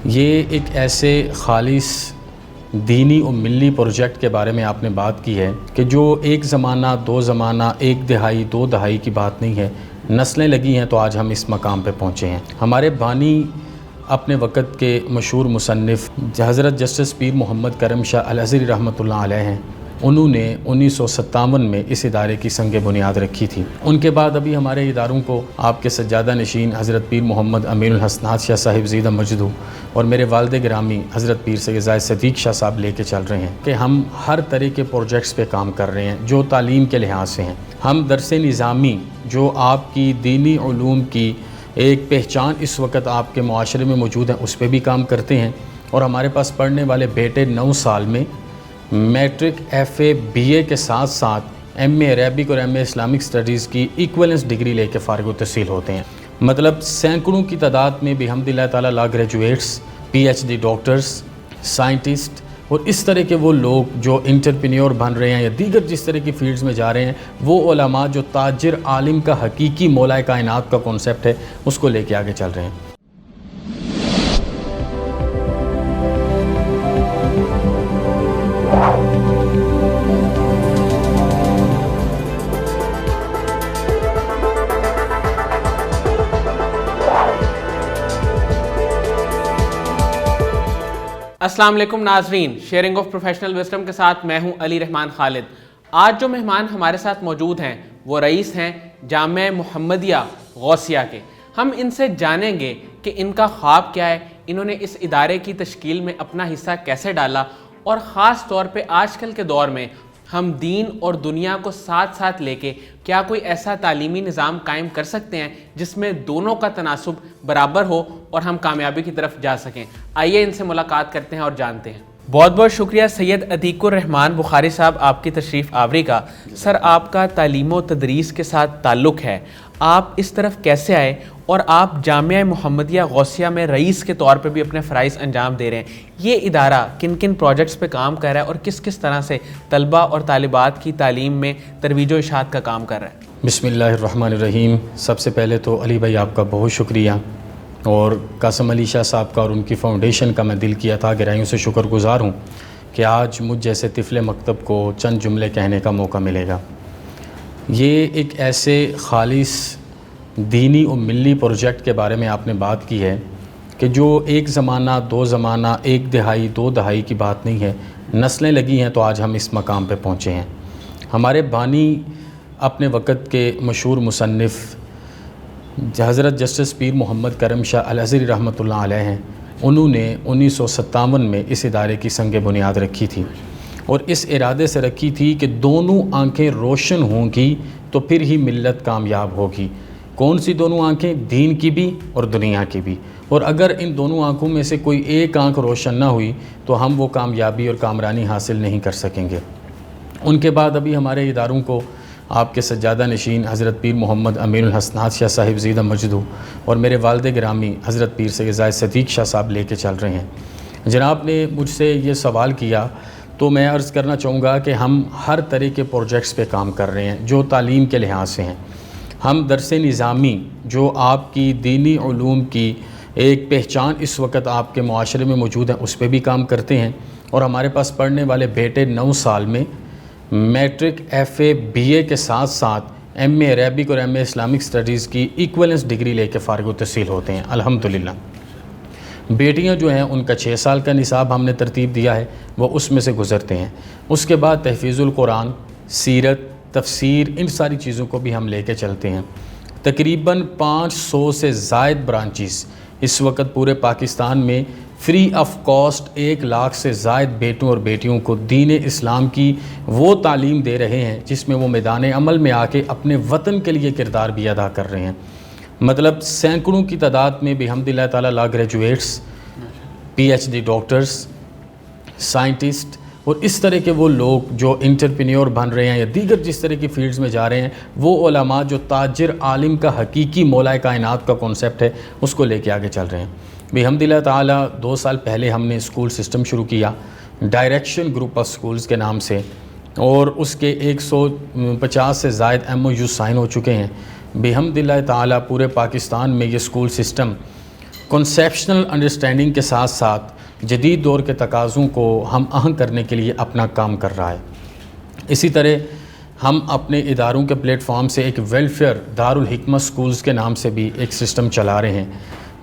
یہ ایک ایسے خالص دینی و ملی پروجیکٹ کے بارے میں آپ نے بات کی ہے کہ جو ایک زمانہ دو زمانہ ایک دہائی دو دہائی کی بات نہیں ہے، نسلیں لگی ہیں تو آج ہم اس مقام پہ پہنچے ہیں۔ ہمارے بانی اپنے وقت کے مشہور مصنف حضرت جسٹس پیر محمد کرم شاہ الازہری رحمۃ اللہ علیہ ہیں، انہوں نے 1957 میں اس ادارے کی سنگ بنیاد رکھی تھی۔ ان کے بعد ابھی ہمارے اداروں کو آپ کے سجادہ نشین حضرت پیر محمد امین الحسنات شاہ صاحب زیدہ مجدہ اور میرے والد گرامی حضرت پیر سید زاہد صدیق شاہ صاحب لے کے چل رہے ہیں کہ ہم ہر طرح کے پروجیکٹس پہ کام کر رہے ہیں جو تعلیم کے لحاظ سے ہیں۔ ہم درس نظامی جو آپ کی دینی علوم کی ایک پہچان اس وقت آپ کے معاشرے میں موجود ہے اس پہ بھی کام کرتے ہیں، اور ہمارے پاس پڑھنے والے بیٹے 9 سال میں میٹرک ایف اے بی اے کے ساتھ ساتھ ایم اے عربک اور ایم اے اسلامک اسٹڈیز کی ایکویلنس ڈگری لے کے فارغ التحصیل ہوتے ہیں۔ مطلب سینکڑوں کی تعداد میں بحمد اللہ تعالیٰ law graduates, P H D doctors, scientist اور اس طرح کے وہ لوگ جو انٹرپرینیور بن رہے ہیں یا دیگر جس طرح کی فیلڈز میں جا رہے ہیں، وہ علماء جو تاجر عالم کا حقیقی مولا کائنات کا کانسیپٹ ہے اس کو لے کے آگے چل رہے ہیں۔ السلام علیکم ناظرین، شیئرنگ آف پروفیشنل وزڈم کے ساتھ میں ہوں علی رحمان خالد۔ آج جو مہمان ہمارے ساتھ موجود ہیں وہ رئیس ہیں جامعہ محمدیہ غوثیہ کے۔ ہم ان سے جانیں گے کہ ان کا خواب کیا ہے، انہوں نے اس ادارے کی تشکیل میں اپنا حصہ کیسے ڈالا، اور خاص طور پہ آج کل کے دور میں ہم دین اور دنیا کو ساتھ ساتھ لے کے کیا کوئی ایسا تعلیمی نظام قائم کر سکتے ہیں جس میں دونوں کا تناسب برابر ہو اور ہم کامیابی کی طرف جا سکیں۔ آئیے ان سے ملاقات کرتے ہیں اور جانتے ہیں۔ بہت بہت شکریہ سید عتیق الرحمان بخاری صاحب آپ کی تشریف آوری کا۔ سر، آپ کا تعلیم و تدریس کے ساتھ تعلق ہے، آپ اس طرف کیسے آئے اور آپ جامعہ محمدیہ غوثیہ میں رئیس کے طور پہ بھی اپنے فرائض انجام دے رہے ہیں؟ یہ ادارہ کن کن پروجیکٹس پہ کام کر رہا ہے اور کس کس طرح سے طلبہ اور طالبات کی تعلیم میں ترویج و اشاعت کا کام کر رہا ہے؟ بسم اللہ الرحمن الرحیم۔ سب سے پہلے تو علی بھائی آپ کا بہت شکریہ، اور قاسم علی شاہ صاحب کا اور ان کی فاؤنڈیشن کا میں دل کی عطا گہرائیوں سے شکر گزار ہوں کہ آج مجھ جیسے طفل مکتب کو چند جملے کہنے کا موقع ملے گا۔ یہ ایک ایسے خالص دینی و ملی پروجیکٹ کے بارے میں آپ نے بات کی ہے کہ جو ایک زمانہ دو زمانہ ایک دہائی دو دہائی کی بات نہیں ہے، نسلیں لگی ہیں تو آج ہم اس مقام پہ پہنچے ہیں۔ ہمارے بانی اپنے وقت کے مشہور مصنف حضرت جسٹس پیر محمد کرم شاہ الازہری رحمۃ اللہ علیہ ہیں، انہوں نے 1957 میں اس ادارے کی سنگ بنیاد رکھی تھی، اور اس ارادے سے رکھی تھی کہ دونوں آنکھیں روشن ہوں گی تو پھر ہی ملت کامیاب ہوگی۔ کون سی دونوں آنکھیں؟ دین کی بھی اور دنیا کی بھی، اور اگر ان دونوں آنکھوں میں سے کوئی ایک آنکھ روشن نہ ہوئی تو ہم وہ کامیابی اور کامرانی حاصل نہیں کر سکیں گے۔ ان کے بعد ابھی ہمارے اداروں کو آپ کے سجادہ نشین حضرت پیر محمد امین الحسنات شاہ صاحب زیدہ مجدہ اور میرے والد گرامی حضرت پیر سید زاہد صدیق شاہ صاحب لے کے چل رہے ہیں۔ جناب نے مجھ سے یہ سوال کیا تو میں عرض کرنا چاہوں گا کہ ہم ہر طرح کے پروجیکٹس پہ کام کر رہے ہیں جو تعلیم کے لحاظ سے ہیں۔ ہم درس نظامی جو آپ کی دینی علوم کی ایک پہچان اس وقت آپ کے معاشرے میں موجود ہے اس پہ بھی کام کرتے ہیں، اور ہمارے پاس پڑھنے والے بیٹے 9 سال میں میٹرک ایف اے بی اے کے ساتھ ساتھ ایم اے عربک اور ایم اے اسلامک اسٹڈیز کی ایکویلنس ڈگری لے کے فارغ التحصیل ہوتے ہیں الحمدللہ۔ بیٹیاں جو ہیں ان کا 6 سال کا نصاب ہم نے ترتیب دیا ہے، وہ اس میں سے گزرتے ہیں۔ اس کے بعد تحفیظ القرآن، سیرت، تفسیر، ان ساری چیزوں کو بھی ہم لے کے چلتے ہیں۔ تقریباً 500 سے زائد برانچز اس وقت پورے پاکستان میں فری آف کاسٹ 1 لاکھ سے زائد بیٹوں اور بیٹیوں کو دین اسلام کی وہ تعلیم دے رہے ہیں جس میں وہ میدان عمل میں آ کے اپنے وطن کے لیے کردار بھی ادا کر رہے ہیں۔ مطلب سینکڑوں کی تعداد میں بحمد اللہ تعالیٰ law graduates, P H D doctors, scientist اور اس طرح کے وہ لوگ جو انٹرپرینیور بن رہے ہیں یا دیگر جس طرح کی فیلڈز میں جا رہے ہیں، وہ علماء جو تاجر عالم کا حقیقی مولا کائنات کا کانسیپٹ ہے اس کو لے کے آگے چل رہے ہیں۔ بحمد اللہ تعالیٰ 2 سال پہلے ہم نے اسکول سسٹم شروع کیا ڈائریکشن گروپ آف سکولز کے نام سے، اور اس کے 150 سے زائد ایم او یو سائن ہو چکے ہیں۔ بحمد اللہ تعالیٰ پورے پاکستان میں یہ اسکول سسٹم کنسیپشنل انڈرسٹینڈنگ کے ساتھ ساتھ جدید دور کے تقاضوں کو ہم آہنگ کرنے کے لیے اپنا کام کر رہا ہے۔ اسی طرح ہم اپنے اداروں کے پلیٹ فارم سے ایک ویلفیئر دارالحکمت سکولز کے نام سے بھی ایک سسٹم چلا رہے ہیں۔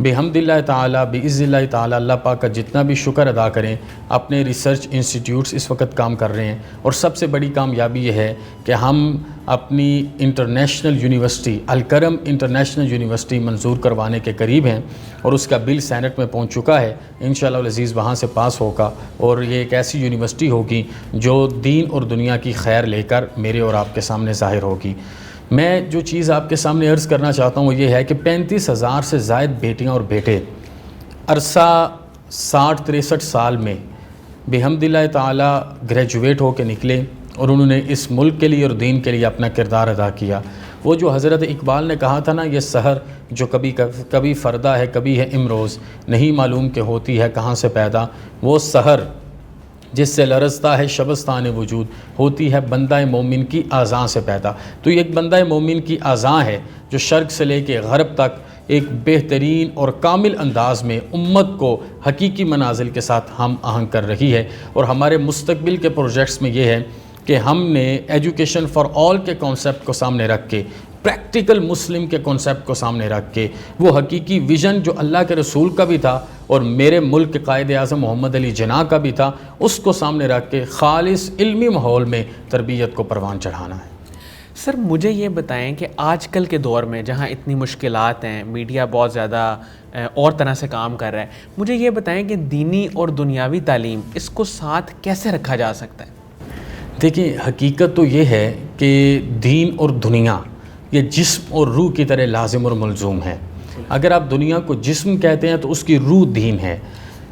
بحمد اللہ تعالیٰ باذن اللہ تعالیٰ اللہ پاک کا جتنا بھی شکر ادا کریں، اپنے ریسرچ انسٹیٹیوٹس اس وقت کام کر رہے ہیں، اور سب سے بڑی کامیابی یہ ہے کہ ہم اپنی international university Alkaram international university منظور کروانے کے قریب ہیں، اور اس کا بل سینٹ میں پہنچ چکا ہے۔ انشاءاللہ العزیز وہاں سے پاس ہوگا، اور یہ ایک ایسی یونیورسٹی ہوگی جو دین اور دنیا کی خیر لے کر میرے اور آپ کے سامنے ظاہر ہوگی۔ میں جو چیز آپ کے سامنے عرض کرنا چاہتا ہوں وہ یہ ہے کہ 35,000 سے زائد بیٹیاں اور بیٹے عرصہ 60-63 سال میں بحمد اللہ تعالیٰ گریجویٹ ہو کے نکلے، اور انہوں نے اس ملک کے لیے اور دین کے لیے اپنا کردار ادا کیا۔ وہ جو حضرت اقبال نے کہا تھا نا، یہ سحر جو کبھی فردا ہے کبھی ہے امروز، نہیں معلوم کہ ہوتی ہے کہاں سے پیدا، وہ سحر جس سے لرزتا ہے شبستان وجود، ہوتی ہے بندہ مومن کی اذان سے پیدا۔ تو یہ ایک بندہ مومن کی اذان ہے جو شرق سے لے کے غرب تک ایک بہترین اور کامل انداز میں امت کو حقیقی منازل کے ساتھ ہم آہنگ کر رہی ہے۔ اور ہمارے مستقبل کے پروجیکٹس میں یہ ہے کہ ہم نے ایجوکیشن فار آل کے کانسیپٹ کو سامنے رکھ کے، پریکٹیکل مسلم کے کانسیپٹ کو سامنے رکھ کے، وہ حقیقی ویژن جو اللہ کے رسول کا بھی تھا اور میرے ملک کے قائد اعظم محمد علی جناح کا بھی تھا، اس کو سامنے رکھ کے خالص علمی ماحول میں تربیت کو پروان چڑھانا ہے۔ سر مجھے یہ بتائیں کہ آج کل کے دور میں جہاں اتنی مشکلات ہیں، میڈیا بہت زیادہ اور طرح سے کام کر رہا ہے، مجھے یہ بتائیں کہ دینی اور دنیاوی تعلیم اس کو ساتھ کیسے رکھا جا سکتا ہے؟ دیکھیں، حقیقت تو یہ ہے کہ دین اور دنیا یہ جسم اور روح کی طرح لازم اور ملزوم ہے۔ اگر آپ دنیا کو جسم کہتے ہیں تو اس کی روح دین ہے۔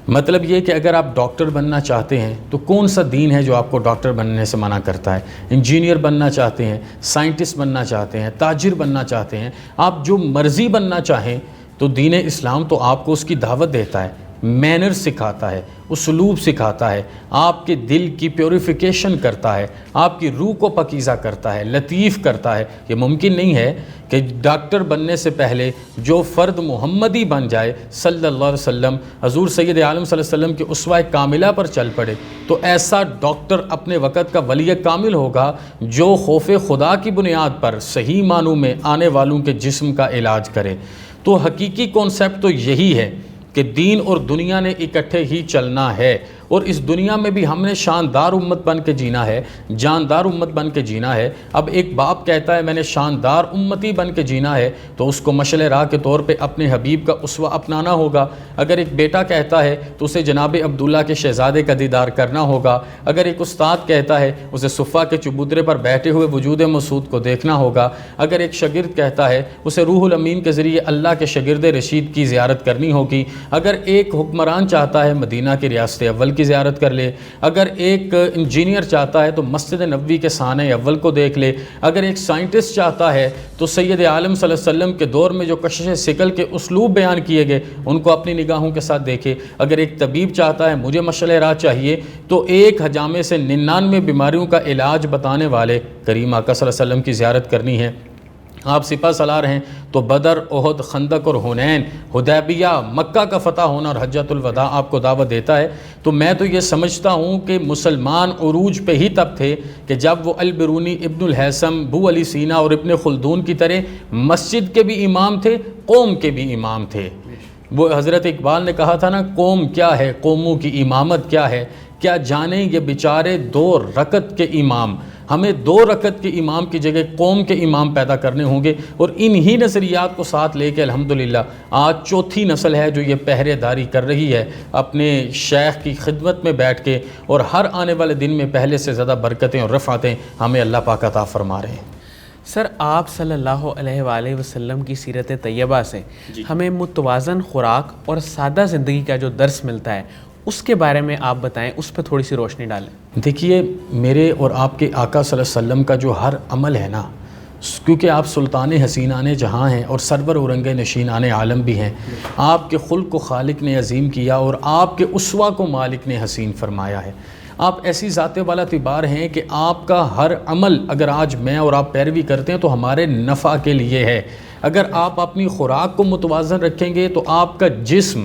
مطلب یہ کہ اگر آپ ڈاکٹر بننا چاہتے ہیں تو کون سا دین ہے جو آپ کو ڈاکٹر بننے سے منع کرتا ہے؟ انجینئر بننا چاہتے ہیں، سائنٹسٹ بننا چاہتے ہیں، تاجر بننا چاہتے ہیں، آپ جو مرضی بننا چاہیں تو دین اسلام تو آپ کو اس کی دعوت دیتا ہے، مینر سکھاتا ہے، اسلوب سکھاتا ہے، آپ کے دل کی پیوریفیکیشن کرتا ہے، آپ کی روح کو پاکیزہ کرتا ہے، لطیف کرتا ہے۔ یہ ممکن نہیں ہے کہ ڈاکٹر بننے سے پہلے جو فرد محمدی بن جائے صلی اللہ علیہ وسلم، حضور سید عالم صلی اللہ علیہ وسلم کے اسوہ کاملہ پر چل پڑے، تو ایسا ڈاکٹر اپنے وقت کا ولی کامل ہوگا جو خوف خدا کی بنیاد پر صحیح معنوں میں آنے والوں کے جسم کا علاج کرے۔ تو حقیقی کانسیپٹ تو یہی ہے کہ دین اور دنیا نے اکٹھے ہی چلنا ہے، اور اس دنیا میں بھی ہم نے شاندار امت بن کے جینا ہے، جاندار امت بن کے جینا ہے۔ اب ایک باپ کہتا ہے میں نے شاندار امتی بن کے جینا ہے تو اس کو مشعل راہ کے طور پہ اپنے حبیب کا اسوہ اپنانا ہوگا۔ اگر ایک بیٹا کہتا ہے تو اسے جناب عبداللہ کے شہزادے کا دیدار کرنا ہوگا۔ اگر ایک استاد کہتا ہے اسے صفہ کے چبوترے پر بیٹھے ہوئے وجود مسعود کو دیکھنا ہوگا۔ اگر ایک شاگرد کہتا ہے اسے روح الامین کے ذریعے اللہ کے شاگرد رشید کی زیارت کرنی ہوگی۔ اگر ایک حکمران چاہتا ہے مدینہ کی ریاست اول کی زیارت کر لے، اگر ایک انجینئر چاہتا ہے تو مسجد نبوی کے سانح اول کو دیکھ لے، اگر ایک سائنٹسٹ چاہتا ہے تو سید عالم صلی اللہ علیہ وسلم کے دور میں جو کشش ثقل کے اسلوب بیان کیے گئے ان کو اپنی نگاہوں کے ساتھ دیکھے۔ اگر ایک طبیب چاہتا ہے مجھے مشعل راہ چاہیے تو ایک حجامے سے 99 بیماریوں کا علاج بتانے والے کریم آقا صلی اللہ علیہ وسلم کی زیارت کرنی ہے۔ آپ سپہ سالار ہیں تو بدر، احد، خندق اور حنین، حدیبیہ، مکہ کا فتح ہونا اور حجۃ الوداع آپ کو دعوت دیتا ہے۔ تو میں تو یہ سمجھتا ہوں کہ مسلمان عروج پہ ہی تب تھے کہ جب وہ البرونی، ابن الحیثم، بو علی سینا اور ابن خلدون کی طرح مسجد کے بھی امام تھے، قوم کے بھی امام تھے۔ وہ حضرت اقبال نے کہا تھا نا، قوم کیا ہے، قوموں کی امامت کیا ہے، کیا جانیں یہ بیچارے 2 رکعت کے امام۔ ہمیں 2 رکعت کے امام کی جگہ قوم کے امام پیدا کرنے ہوں گے، اور انہی نظریات کو ساتھ لے کے الحمدللہ آج 4تھی نسل ہے جو یہ پہرے داری کر رہی ہے اپنے شیخ کی خدمت میں بیٹھ کے، اور ہر آنے والے دن میں پہلے سے زیادہ برکتیں اور رفعتیں ہمیں اللہ پاک عطا فرما رہے ہیں۔ سر آپ صلی اللہ علیہ وآلہ وسلم کی سیرت طیبہ سے ہمیں متوازن خوراک اور سادہ زندگی کا جو درس ملتا ہے اس کے بارے میں آپ بتائیں، اس پہ تھوڑی سی روشنی ڈالیں۔ دیکھیے، میرے اور آپ کے آقا صلی اللہ علیہ وسلم کا جو ہر عمل ہے نا، کیونکہ آپ سلطان حسینان جہاں ہیں اور سرور اورنگ نشینان عالم بھی ہیں، آپ کے خلق کو خالق نے عظیم کیا اور آپ کے اسوہ کو مالک نے حسین فرمایا ہے۔ آپ ایسی ذات والا اعتبار ہیں کہ آپ کا ہر عمل اگر آج میں اور آپ پیروی کرتے ہیں تو ہمارے نفع کے لیے ہے۔ اگر آپ اپنی خوراک کو متوازن رکھیں گے تو آپ کا جسم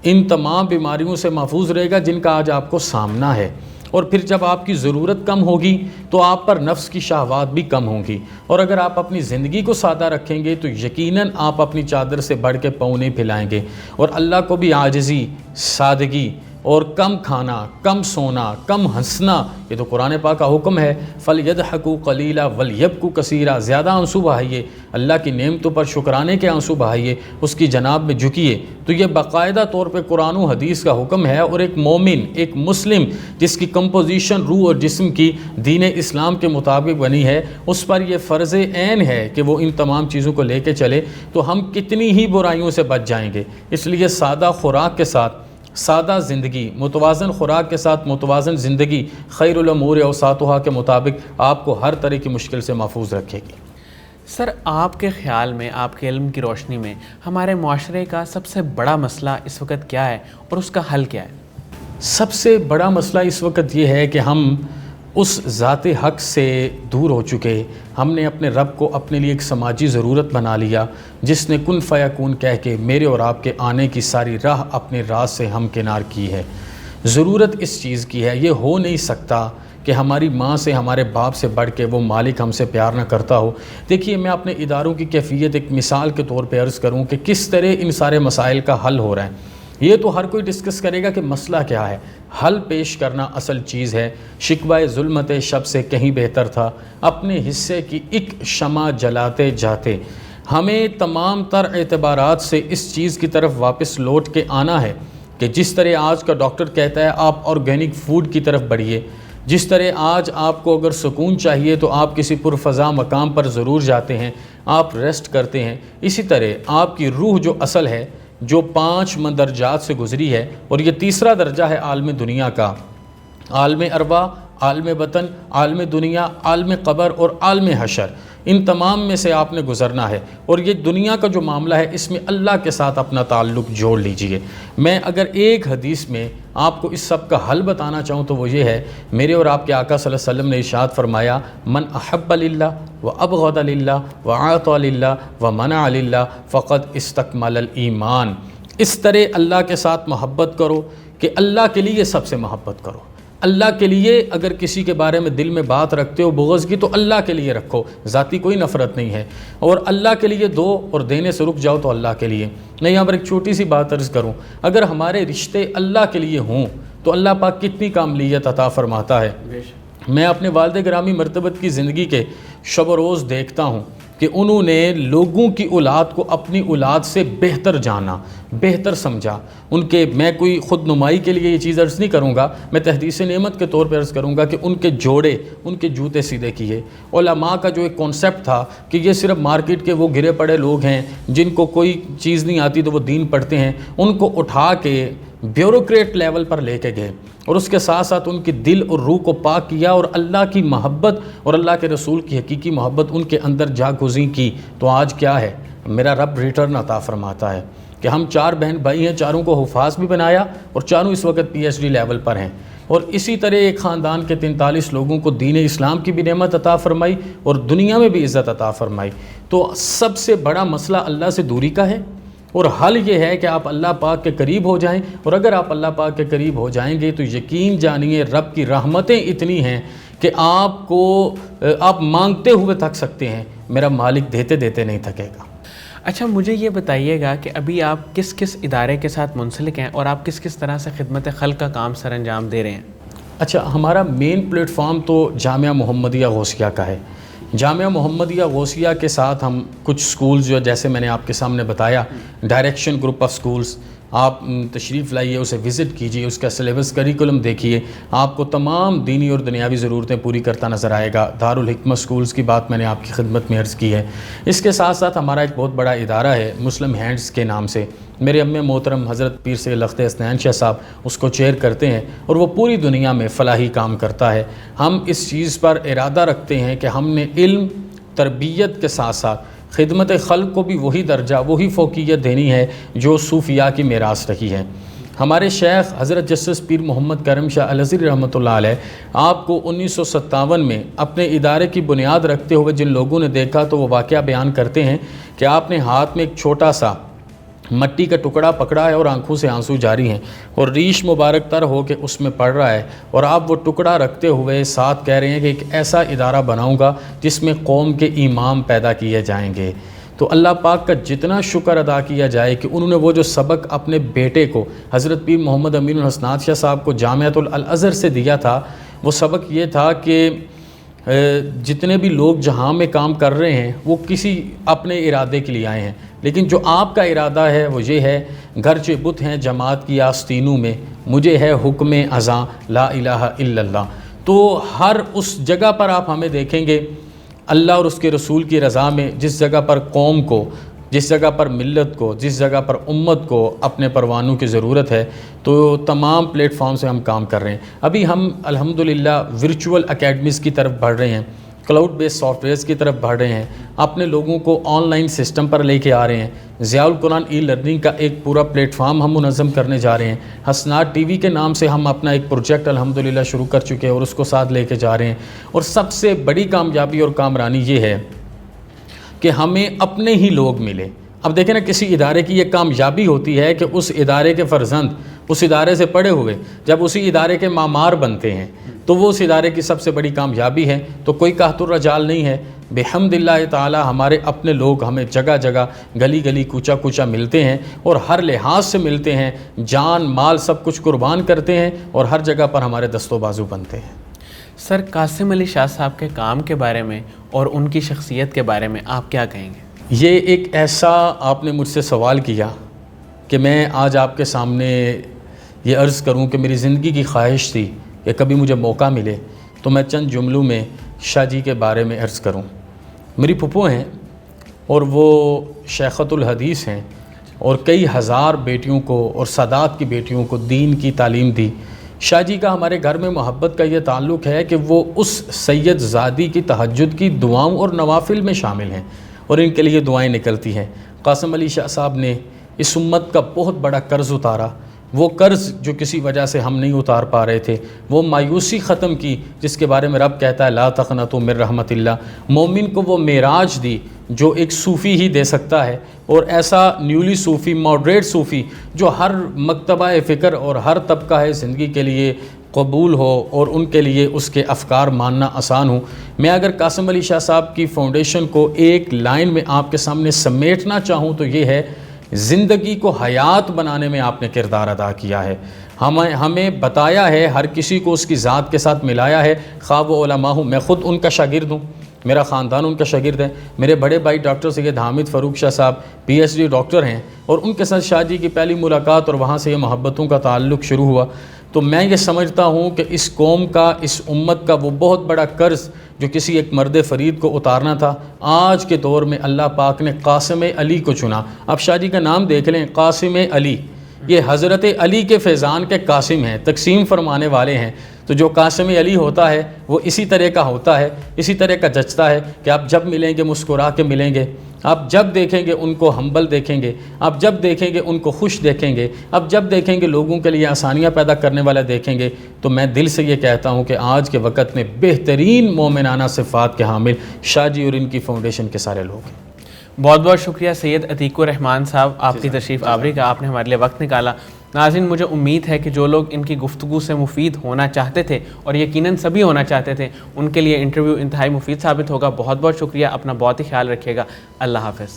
ان تمام بیماریوں سے محفوظ رہے گا جن کا آج آپ کو سامنا ہے، اور پھر جب آپ کی ضرورت کم ہوگی تو آپ پر نفس کی شہوات بھی کم ہوں گی، اور اگر آپ اپنی زندگی کو سادہ رکھیں گے تو یقیناً آپ اپنی چادر سے بڑھ کے پاؤں نہیں پھیلائیں گے، اور اللہ کو بھی عاجزی، سادگی اور کم کھانا، کم سونا، کم ہنسنا، یہ تو قرآن پاک کا حکم ہے، فَلْيَضْحَكُوا قَلِيلًا وَلْيَبْكُوا كَثِيرًا، زیادہ آنسو بہائیے، اللہ کی نعمتوں پر شکرانے کے آنسو بہائیے، اس کی جناب میں جھکیے۔ تو یہ باقاعدہ طور پہ قرآن و حدیث کا حکم ہے، اور ایک مومن، ایک مسلم جس کی کمپوزیشن روح اور جسم کی دین اسلام کے مطابق بنی ہے، اس پر یہ فرض عین ہے کہ وہ ان تمام چیزوں کو لے کے چلے، تو ہم کتنی ہی برائیوں سے بچ جائیں گے۔ اس لیے سادہ خوراک کے ساتھ سادہ زندگی، متوازن خوراک کے ساتھ متوازن زندگی خیر الامور اوساطھا کے مطابق آپ کو ہر طرح کی مشکل سے محفوظ رکھے گی۔ سر، آپ کے خیال میں، آپ کے علم کی روشنی میں ہمارے معاشرے کا سب سے بڑا مسئلہ اس وقت کیا ہے اور اس کا حل کیا ہے؟ سب سے بڑا مسئلہ اس وقت یہ ہے کہ ہم اس ذات حق سے دور ہو چکے، ہم نے اپنے رب کو اپنے لیے ایک سماجی ضرورت بنا لیا، جس نے کن فیکون کہہ کے میرے اور آپ کے آنے کی ساری راہ اپنے راز سے ہمکنار کی ہے۔ ضرورت اس چیز کی ہے، یہ ہو نہیں سکتا کہ ہماری ماں سے، ہمارے باپ سے بڑھ کے وہ مالک ہم سے پیار نہ کرتا ہو۔ دیکھیے، میں اپنے اداروں کی کیفیت ایک مثال کے طور پہ عرض کروں کہ کس طرح ان سارے مسائل کا حل ہو رہا ہے۔ یہ تو ہر کوئی ڈسکس کرے گا کہ مسئلہ کیا ہے، حل پیش کرنا اصل چیز ہے۔ شکوہ ظلمت شب سے کہیں بہتر تھا، اپنے حصے کی ایک شمع جلاتے جاتے۔ ہمیں تمام تر اعتبارات سے اس چیز کی طرف واپس لوٹ کے آنا ہے کہ جس طرح آج کا ڈاکٹر کہتا ہے آپ آرگینک فوڈ کی طرف بڑھیے، جس طرح آج آپ کو اگر سکون چاہیے تو آپ کسی پرفضا مقام پر ضرور جاتے ہیں، آپ ریسٹ کرتے ہیں، اسی طرح آپ کی روح جو اصل ہے، جو 5 مندرجات سے گزری ہے، اور یہ تیسرا درجہ ہے عالم دنیا کا، عالم ارواح، عالم بطن، عالم دنیا، عالم قبر اور عالم حشر، ان تمام میں سے آپ نے گزرنا ہے۔ اور یہ دنیا کا جو معاملہ ہے، اس میں اللہ کے ساتھ اپنا تعلق جوڑ لیجئے۔ میں اگر ایک حدیث میں آپ کو اس سب کا حل بتانا چاہوں تو وہ یہ ہے، میرے اور آپ کے آقا صلی اللہ علیہ وسلم نے ارشاد فرمایا، من احب للہ وابغض للہ وعاطى للہ ومنع للہ فقد استکمل الایمان۔ اس طرح اللہ کے ساتھ محبت کرو کہ اللہ کے لیے سب سے محبت کرو۔ اللہ کے لیے اگر کسی کے بارے میں دل میں بات رکھتے ہو بغض کی، تو اللہ کے لیے رکھو، ذاتی کوئی نفرت نہیں ہے، اور اللہ کے لیے دو، اور دینے سے رک جاؤ تو اللہ کے لیے۔ میں یہاں پر ایک چھوٹی سی بات عرض کروں، اگر ہمارے رشتے اللہ کے لیے ہوں تو اللہ پاک کتنی کاملیت عطا فرماتا ہے۔ میں اپنے والد گرامی مرتبت کی زندگی کے شب و روز دیکھتا ہوں کہ انہوں نے لوگوں کی اولاد کو اپنی اولاد سے بہتر جانا، بہتر سمجھا۔ ان کے، میں کوئی خود نمائی کے لیے یہ چیز عرض نہیں کروں گا، میں تحدیث نعمت کے طور پہ عرض کروں گا کہ ان کے جوڑے، ان کے جوتے سیدھے کیے۔ علماء کا جو ایک کانسیپٹ تھا کہ یہ صرف مارکیٹ کے وہ گرے پڑے لوگ ہیں جن کو کوئی چیز نہیں آتی تو وہ دین پڑھتے ہیں، ان کو اٹھا کے بیوروکریٹ لیول پر لے کے گئے، اور اس کے ساتھ ساتھ ان کی دل اور روح کو پاک کیا، اور اللہ کی محبت اور اللہ کے رسول کی حقیقی محبت ان کے اندر جاگزیں کی۔ تو آج کیا ہے، میرا رب ریٹرن عطا فرماتا ہے کہ ہم 4 بہن بھائی ہیں، چاروں کو حفاظ بھی بنایا، اور چاروں اس وقت PhD لیول پر ہیں، اور اسی طرح ایک خاندان کے 43 لوگوں کو دین اسلام کی بھی نعمت عطا فرمائی اور دنیا میں بھی عزت عطا فرمائی۔ تو سب سے بڑا مسئلہ اللہ سے دوری کا ہے، اور حل یہ ہے کہ آپ اللہ پاک کے قریب ہو جائیں، اور اگر آپ اللہ پاک کے قریب ہو جائیں گے تو یقین جانیے رب کی رحمتیں اتنی ہیں کہ آپ مانگتے ہوئے تھک سکتے ہیں، میرا مالک دیتے دیتے نہیں تھکے گا۔ اچھا، مجھے یہ بتائیے گا کہ ابھی آپ کس کس ادارے کے ساتھ منسلک ہیں اور آپ کس کس طرح سے خدمت خلق کا کام سر انجام دے رہے ہیں؟ اچھا، ہمارا مین پلیٹ فارم تو جامعہ محمدیہ غوثیہ کا ہے۔ جامعہ محمدیہ غوثیہ کے ساتھ ہم کچھ سکولز جو جیسے میں نے آپ کے سامنے بتایا، ڈائریکشن گروپ آف سکولز، آپ تشریف لائیے، اسے وزٹ کیجیے، اس کا سلیبس کریکولم دیکھیے، آپ کو تمام دینی اور دنیاوی ضرورتیں پوری کرتا نظر آئے گا۔ دارالحکمت سکولز کی بات میں نے آپ کی خدمت میں عرض کی ہے۔ اس کے ساتھ ساتھ ہمارا ایک بہت بڑا ادارہ ہے مسلم ہینڈز کے نام سے، میرے امِ محترم حضرت پیر سید لخت حسنین شاہ صاحب اس کو چیئر کرتے ہیں، اور وہ پوری دنیا میں فلاحی کام کرتا ہے۔ ہم اس چیز پر ارادہ رکھتے ہیں کہ ہم نے علم، تربیت کے ساتھ ساتھ خدمت خلق کو بھی وہی درجہ، وہی فوقیت دینی ہے جو صوفیاء کی میراث رہی ہے۔ ہمارے شیخ حضرت جسٹس پیر محمد کرم شاہ الازہری رحمۃ اللہ علیہ آپ کو 1957 میں اپنے ادارے کی بنیاد رکھتے ہوئے جن لوگوں نے دیکھا تو وہ واقعہ بیان کرتے ہیں کہ آپ نے ہاتھ میں ایک چھوٹا سا مٹی کا ٹکڑا پکڑا ہے اور آنکھوں سے آنسو جاری ہیں اور ریش مبارک تر ہو کے اس میں پڑ رہا ہے، اور آپ وہ ٹکڑا رکھتے ہوئے ساتھ کہہ رہے ہیں کہ ایک ایسا ادارہ بناؤں گا جس میں قوم کے امام پیدا کیے جائیں گے۔ تو اللہ پاک کا جتنا شکر ادا کیا جائے کہ انہوں نے وہ جو سبق اپنے بیٹے کو حضرت پیر محمد امین الحسنات شاہ صاحب کو جامعۃ الازہر سے دیا تھا، وہ سبق یہ تھا کہ جتنے بھی لوگ جہاں میں کام کر رہے ہیں وہ کسی اپنے ارادے کے لیے آئے ہیں، لیکن جو آپ کا ارادہ ہے وہ یہ ہے، گرچہ بت ہیں جماعت کی آستینوں میں، مجھے ہے حکم اذاں لا الہ الا اللہ۔ تو ہر اس جگہ پر آپ ہمیں دیکھیں گے اللہ اور اس کے رسول کی رضا میں، جس جگہ پر قوم کو، جس جگہ پر ملت کو، جس جگہ پر امت کو اپنے پروانوں کی ضرورت ہے، تو تمام پلیٹ فارم سے ہم کام کر رہے ہیں۔ ابھی ہم الحمدللہ ورچوئل اکیڈمیز کی طرف بڑھ رہے ہیں، کلاؤڈ بیس سافٹ ویئرز کی طرف بڑھ رہے ہیں، اپنے لوگوں کو آن لائن سسٹم پر لے کے آ رہے ہیں۔ ضیاء القرآن ای لرننگ کا ایک پورا پلیٹ فارم ہم منظم کرنے جا رہے ہیں۔ حسنات ٹی وی کے نام سے ہم اپنا ایک پروجیکٹ الحمدللہ شروع کر چکے ہیں اور اس کو ساتھ لے کے جا رہے ہیں۔ اور سب سے بڑی کامیابی اور کامرانی یہ ہے کہ ہمیں اپنے ہی لوگ ملے۔ اب دیکھیں نا، کسی ادارے کی یہ کامیابی ہوتی ہے کہ اس ادارے کے فرزند اس ادارے سے پڑھے ہوئے جب اسی ادارے کے معمار بنتے ہیں تو وہ اس ادارے کی سب سے بڑی کامیابی ہے۔ تو کوئی قحط الرجال نہیں ہے، بحمد اللہ تعالی ہمارے اپنے لوگ ہمیں جگہ جگہ گلی گلی کوچا کوچا ملتے ہیں اور ہر لحاظ سے ملتے ہیں، جان مال سب کچھ قربان کرتے ہیں اور ہر جگہ پر ہمارے دست و بازو بنتے ہیں۔ سر، قاسم علی شاہ صاحب کے کام کے بارے میں اور ان کی شخصیت کے بارے میں آپ کیا کہیں گے؟ یہ ایک ایسا آپ نے مجھ سے سوال کیا کہ میں آج آپ کے سامنے یہ عرض کروں کہ میری زندگی کی خواہش تھی کہ کبھی مجھے موقع ملے تو میں چند جملوں میں شاہ جی کے بارے میں عرض کروں۔ میری پھپھو ہیں اور وہ شیخۃ الحدیث ہیں اور کئی ہزار بیٹیوں کو اور سادات کی بیٹیوں کو دین کی تعلیم دی۔ شاہ جی کا ہمارے گھر میں محبت کا یہ تعلق ہے کہ وہ اس سید زادی کی تہجد کی دعاؤں اور نوافل میں شامل ہیں اور ان کے لیے دعائیں نکلتی ہیں۔ قاسم علی شاہ صاحب نے اس امت کا بہت بڑا قرض اتارا، وہ قرض جو کسی وجہ سے ہم نہیں اتار پا رہے تھے، وہ مایوسی ختم کی جس کے بارے میں رب کہتا ہے لا تقنطوا من رحمت اللہ۔ مومن کو وہ معراج دی جو ایک صوفی ہی دے سکتا ہے، اور ایسا نیولی صوفی، ماڈریٹ صوفی جو ہر مکتبہ فکر اور ہر طبقہ ہے زندگی کے لیے قبول ہو اور ان کے لیے اس کے افکار ماننا آسان ہو۔ میں اگر قاسم علی شاہ صاحب کی فاؤنڈیشن کو ایک لائن میں آپ کے سامنے سمیٹنا چاہوں تو یہ ہے، زندگی کو حیات بنانے میں آپ نے کردار ادا کیا ہے۔ ہمیں بتایا ہے، ہر کسی کو اس کی ذات کے ساتھ ملایا ہے، خواہ وہ علماء ہوں۔ میں خود ان کا شاگرد ہوں، میرا خاندان ان کا شاگرد ہے۔ میرے بڑے بھائی ڈاکٹر سید حامد فاروق شاہ صاحب PhD ڈاکٹر ہیں، اور ان کے ساتھ شاہ جی کی پہلی ملاقات اور وہاں سے یہ محبتوں کا تعلق شروع ہوا۔ تو میں یہ سمجھتا ہوں کہ اس قوم کا، اس امت کا وہ بہت بڑا قرض جو کسی ایک مرد فرید کو اتارنا تھا، آج کے دور میں اللہ پاک نے قاسم علی کو چنا۔ اب شاہ جی کا نام دیکھ لیں، قاسم علی، یہ حضرت علی کے فیضان کے قاسم ہیں، تقسیم فرمانے والے ہیں۔ تو جو قاسم علی ہوتا ہے وہ اسی طرح کا ہوتا ہے، اسی طرح کا جچتا ہے کہ آپ جب ملیں گے مسکرا کے ملیں گے، آپ جب دیکھیں گے ان کو ہمبل دیکھیں گے، آپ جب دیکھیں گے ان کو خوش دیکھیں گے، آپ جب دیکھیں گے لوگوں کے لیے آسانیاں پیدا کرنے والا دیکھیں گے۔ تو میں دل سے یہ کہتا ہوں کہ آج کے وقت میں بہترین مومنانہ صفات کے حامل شاہ جی اور ان کی فاؤنڈیشن کے سارے لوگ ہیں۔ بہت بہت شکریہ سید عتیق الرحمان صاحب، آپ کی تشریف آوری کا، آپ نے ہمارے لیے وقت نکالا۔ ناظرین، مجھے امید ہے کہ جو لوگ ان کی گفتگو سے مفید ہونا چاہتے تھے، اور یقیناً سبھی ہونا چاہتے تھے، ان کے لیے انٹرویو انتہائی مفید ثابت ہوگا۔ بہت بہت شکریہ، اپنا بہت ہی خیال رکھیے گا۔ اللہ حافظ۔